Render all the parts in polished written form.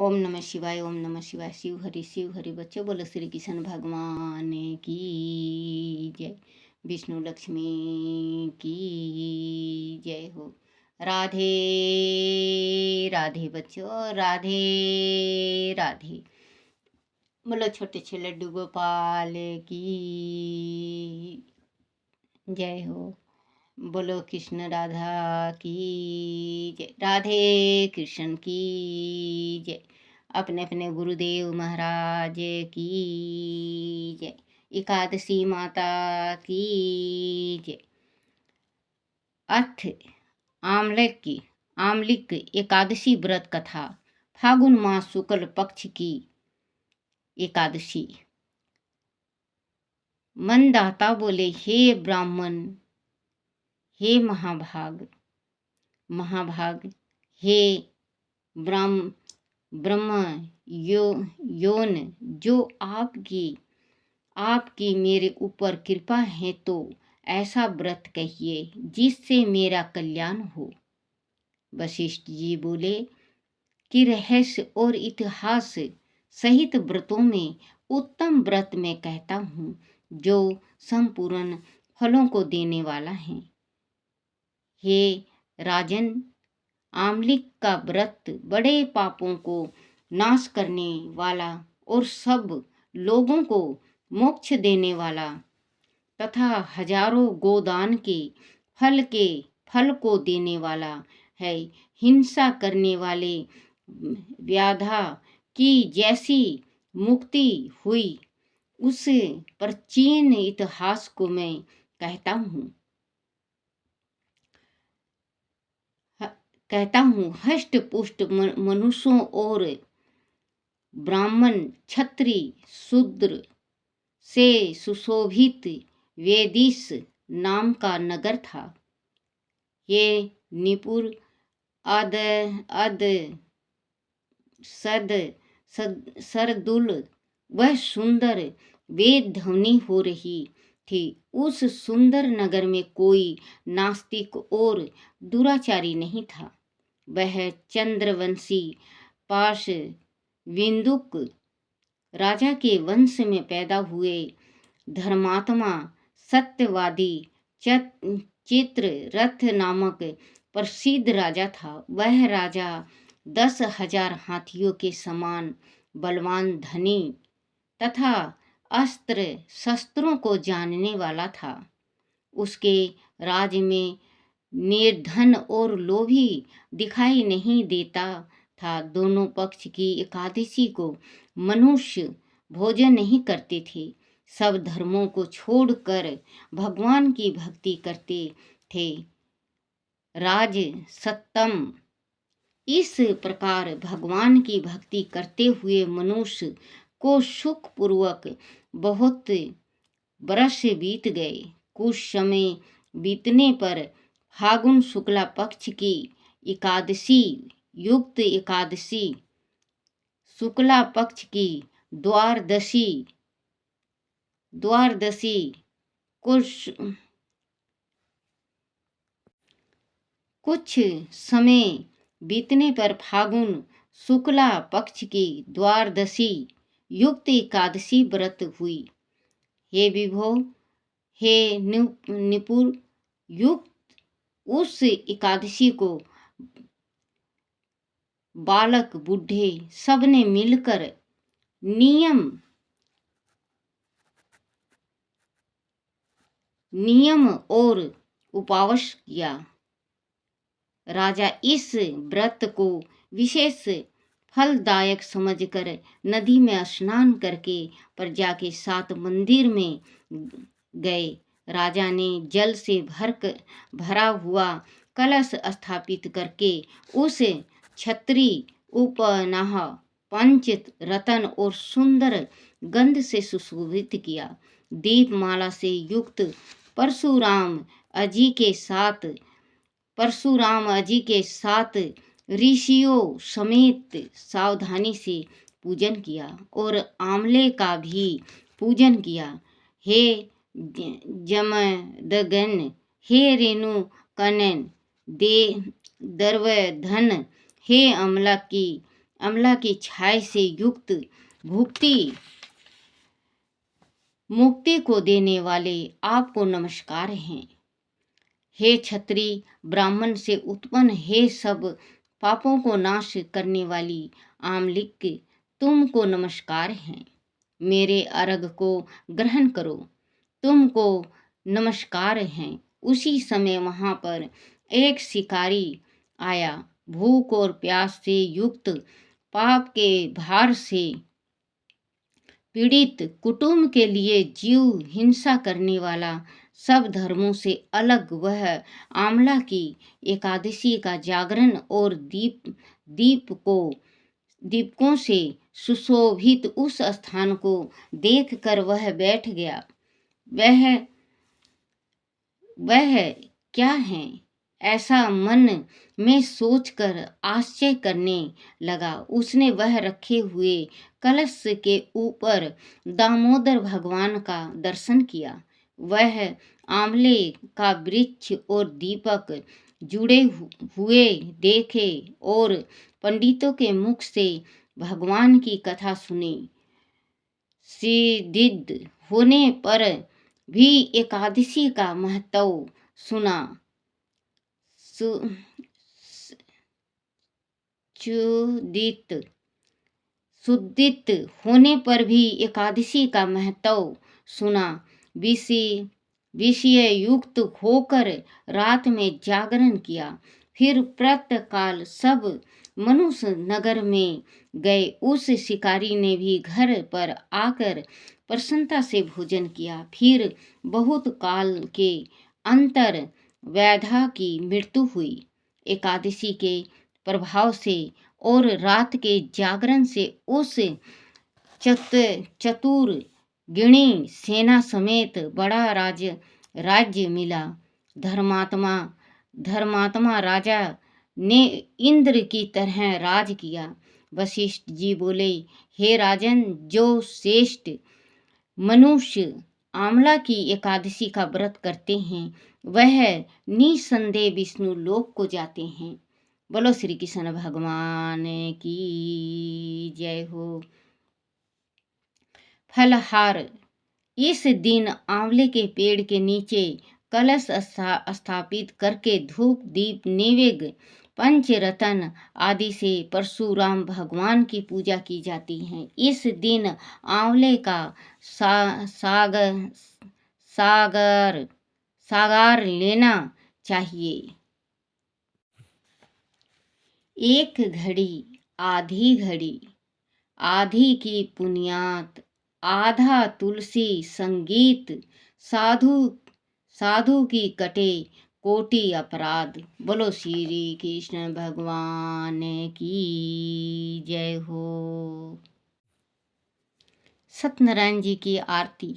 ओम नमः शिवाय, ओम नमः शिवाय। शिव हरि बच्चों, बोलो श्री कृष्ण भगवान की जय। विष्णु लक्ष्मी की जय हो। राधे राधे बच्चों, राधे राधे। बोलो छोटे छे लड्डू गोपाल की जय हो। बोलो कृष्ण राधा की जय। राधे कृष्ण की जय। अपने अपने गुरुदेव महाराज की जय। एकादशी माता की जय। अर्थ आमलिक एकादशी व्रत कथा। फागुन मास शुक्ल पक्ष की एकादशी। मनदाता बोले, हे ब्राह्मण, हे महाभाग, हे ब्रह्म योन, जो आपकी मेरे ऊपर कृपा है तो ऐसा व्रत कहिए जिससे मेरा कल्याण हो। वशिष्ठ जी बोले कि रहस्य और इतिहास सहित व्रतों में उत्तम व्रत मैं कहता हूँ जो संपूर्ण फलों को देने वाला है। हे राजन, आमलिक का व्रत बड़े पापों को नाश करने वाला और सब लोगों को मोक्ष देने वाला तथा हजारों गोदान के फल को देने वाला है। हिंसा करने वाले व्याधा की जैसी मुक्ति हुई उस प्राचीन इतिहास को मैं कहता हूँ। हष्ट पुष्ट मनुष्यों और ब्राह्मण क्षत्रिय शूद्र से सुशोभित वेदिस नाम का नगर था। ये निपुर सरदुल वह सुंदर वेद ध्वनि हो रही थी। उस सुंदर नगर में कोई नास्तिक और दुराचारी नहीं था। वह चंद्रवंशी पाश विंदुक राजा के वंश में पैदा हुए धर्मात्मा सत्यवादी चित्ररथ नामक प्रसिद्ध राजा था। वह राजा 10,000 हाथियों के समान बलवान, धनी तथा अस्त्र शस्त्रों को जानने वाला था। उसके राज में निर्धन और लोभी दिखाई नहीं देता था। दोनों पक्ष की एकादशी को मनुष्य भोजन नहीं करते थे। सब धर्मों को छोड़कर भगवान की भक्ति करते थे। राज सत्तम। इस प्रकार भगवान की भक्ति करते हुए मनुष्य को सुखपूर्वक बहुत वर्ष बीत गए। कुछ समय बीतने पर फागुन शुक्ला पक्ष की एकादशी युक्त एकादशी शुक्ला पक्ष की द्वादशी कुछ समय बीतने पर फागुन शुक्ला पक्ष की द्वादशी युक्त एकादशी व्रत हुई। हे विभो, हे निपुर युक्त उस एकादशी को बालक बूढ़े सबने मिलकर नियम और उपवास किया। राजा इस व्रत को विशेष फलदायक समझकर नदी में स्नान करके प्रजा के साथ मंदिर में गए। राजा ने जल से भरा हुआ कलश स्थापित करके उस छतरी उपनाह पंच रतन और सुंदर गंध से सुशोभित किया। दीपमाला से युक्त परशुराम अजी के साथ ऋषियों समेत सावधानी से पूजन किया और आमले का भी पूजन किया। हे जमदगन, हे रेणु कनन दे दर्वधन, हे अमला की छाया से युक्त भुक्ति मुक्ति को देने वाले आपको नमस्कार हैं। हे क्षत्रि ब्राह्मण से उत्पन्न, हे सब पापों को नाश करने वाली आमलिक, तुमको नमस्कार है। मेरे अर्घ को ग्रहण करो, तुमको नमस्कार है। उसी समय वहां पर एक शिकारी आया। भूख और प्यास से युक्त, पाप के भार से पीड़ित, कुटुंब के लिए जीव हिंसा करने वाला, सब धर्मों से अलग वह आमला की एकादशी का जागरण और दीपकों से सुशोभित उस स्थान को देखकर वह बैठ गया। वह क्या है, ऐसा मन में सोचकर आश्चर्य करने लगा। उसने वह रखे हुए कलश के ऊपर दामोदर भगवान का दर्शन किया। वह आंवले का वृक्ष और दीपक जुड़े हुए देखे और पंडितों के मुख से भगवान की कथा सुनी। सिद्ध होने पर भी एकादशी का महत्व सुना। सुदित होने पर भी एकादशी का महत्व सुना। विषय युक्त होकर रात में जागरण किया। फिर प्रातःकाल सब मनुष्य नगर में गए। उस शिकारी ने भी घर पर आकर प्रसन्नता से भोजन किया। फिर बहुत काल के अंतर वैधा की मृत्यु हुई। एकादशी के प्रभाव से और रात के जागरण से उस चतुर गिणी सेना समेत बड़ा राज्य मिला। धर्मात्मा राजा ने इंद्र की तरह राज किया। वशिष्ठ जी बोले, हे राजन, जो श्रेष्ठ मनुष्य आमला की एकादशी का व्रत करते हैं वह निसंदेह विष्णु लोक को जाते हैं। बोलो श्री कृष्ण भगवान की जय हो। फलहार, इस दिन आंवले के पेड़ के नीचे कलश स्थापित करके धूप दीप नैवेद्य पंचरत्न आदि से परशुराम भगवान की पूजा की जाती है। इस दिन आंवले का सागर लेना चाहिए। एक घड़ी आधी घड़ी, आधी की पुण्यात, आधा तुलसी संगीत, साधु की कटे कोटि अपराध। बोलो श्री कृष्ण भगवान की जय हो। सत्यनारायण जी की आरती।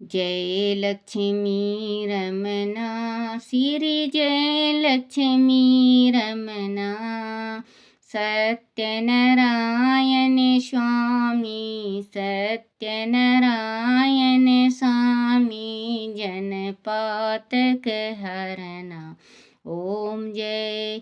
जय लक्ष्मी रमना, श्री जय लक्ष्मी रमना, सत्यनारायण स्वामी, सत्यनारायण स्वामी, जनपातक हरना। ओम जय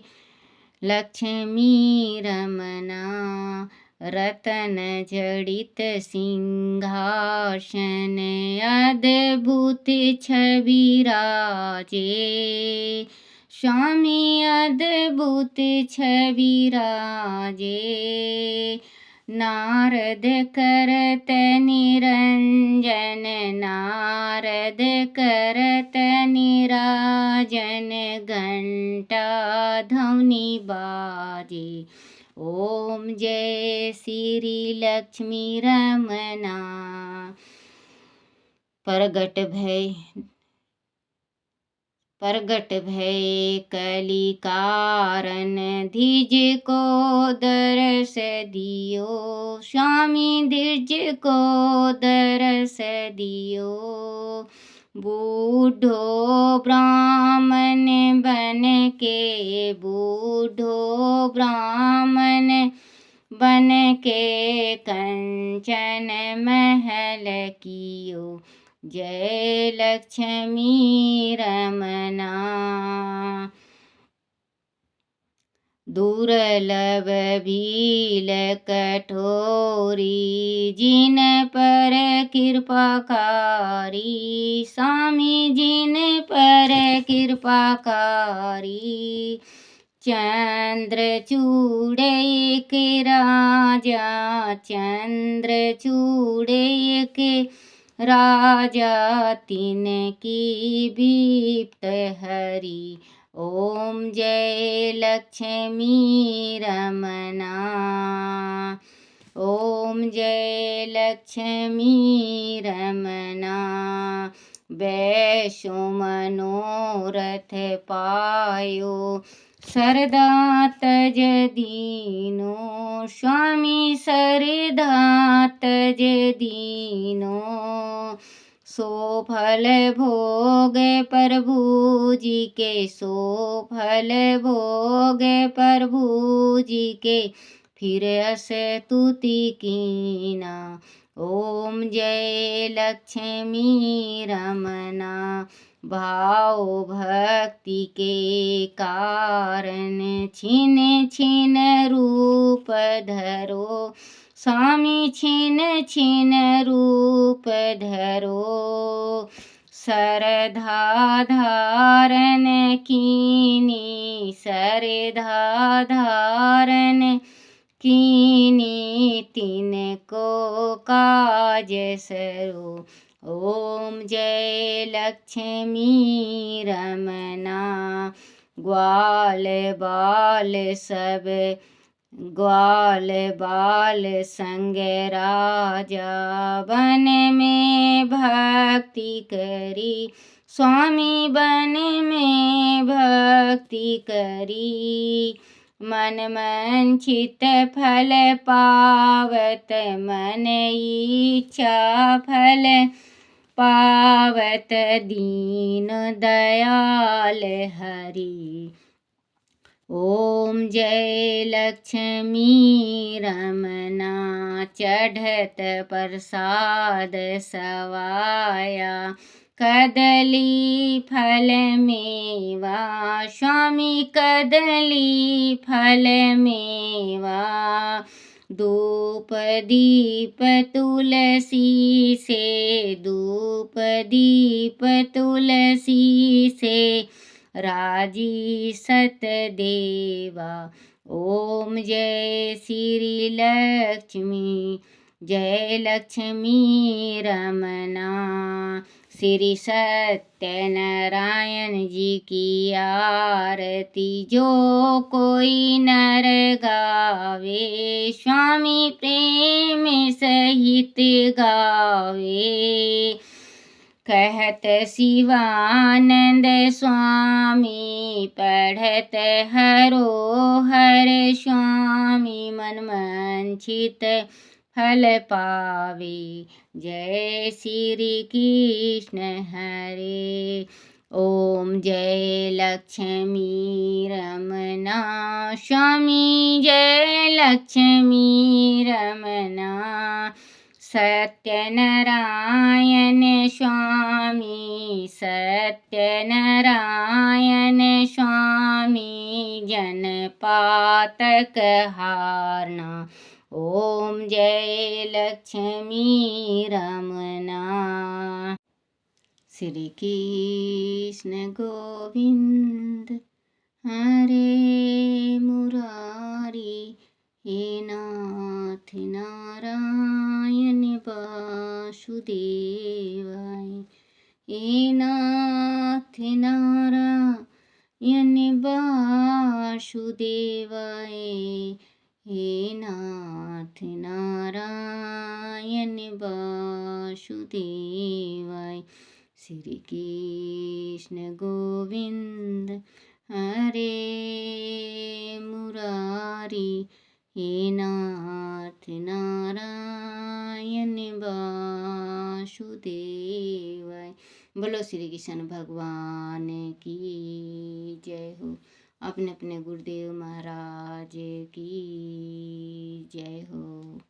लक्ष्मी रमना, रतन जड़ित सिंहासन, अद्भुत छवि राजे, स्वामी अद्भुत छवि राजे। नारद करत निरंजन, नारद करत निराजन, घंटा ध्वनि बाजे। ओम जय श्री लक्ष्मी रमना। प्रगट भय कली कारण, धीज को दरस दियो, स्वामी धीज को दरस दियो। बूढ़ो ब्राह्मण बन के, बूढ़ो ब्राह्मण बन के, कंचन महल कियो। जय लक्ष्मी रमना। दुर्लभ भील कठोरी, जिन पर कृपाकारी, स्वामी जिन पर कृपाकारी। चंद्रचूड़ एक राजा, चंद्रचूड़ एक राजा, तिनकी विप्त हरि। ओम जय लक्ष्मी रमना, ओम जय लक्ष्मी रमना। वैश्यो मनोरथ पायो, सरदा तज दीनो, स्वामी सरदा तज दीनो। सो फल भोग प्रभु जी के, सो फल भोग प्रभु जी के, फिर अस तुति कीना। ओम जय लक्ष्मी रमना। भाव भक्ति के कारण छिन छिन रूप धरो, स्वामी छिन छिन रूप धरो। सरधा धारण कीनी, सरधा धारण कीनी, तिनको काज सरो। ओम जय लक्ष्मी रमना। ग्वाल बाल सब, ग्वाल बाल संग राजा, वन में भक्ति करी, स्वामी वन में भक्ति करी। मन मंचित फल पावत, मन इच्छा फल पावत, दीन दयाल हरि। ओम जय लक्ष्मी रमना। चढ़त प्रसाद सवाया, कदली फल मेवा, स्वामी कदली फल मेवा। धूप दीप तुलसी से, धूप दीप तुलसी से, राजी सतदेवा। ओम जय श्री लक्ष्मी, जय लक्ष्मी रमना। श्री सत्यनारायण जी की आरती जो कोई नर गावे, स्वामी प्रेम सहित गावे। कहत शिवानंद स्वामी, पढ़त हरो हर स्वामी, मन मंचित फल पावे। जय श्री कृष्ण हरे। ओम जय लक्ष्मी रमना, स्वामी जय लक्ष्मी रमना। सत्यनारायण स्वामी, सत्यनारायण स्वामी, जन पातक हारना। ओम जय लक्ष्मी रमना। श्री कृष्ण गोविंद हरे मुरारी, हे नाथ नारायण वासुदेवाय, हे नाथ नारायण वासुदेवाय, हे नाथ नारायण वासुदेवाय। श्री कृष्ण गोविंद हरे मुरारी, हे नाथ नारायण वासुदेवाय। बोलो श्री कृष्ण भगवान की जय हो। अपने अपने गुरुदेव महाराज की जय हो।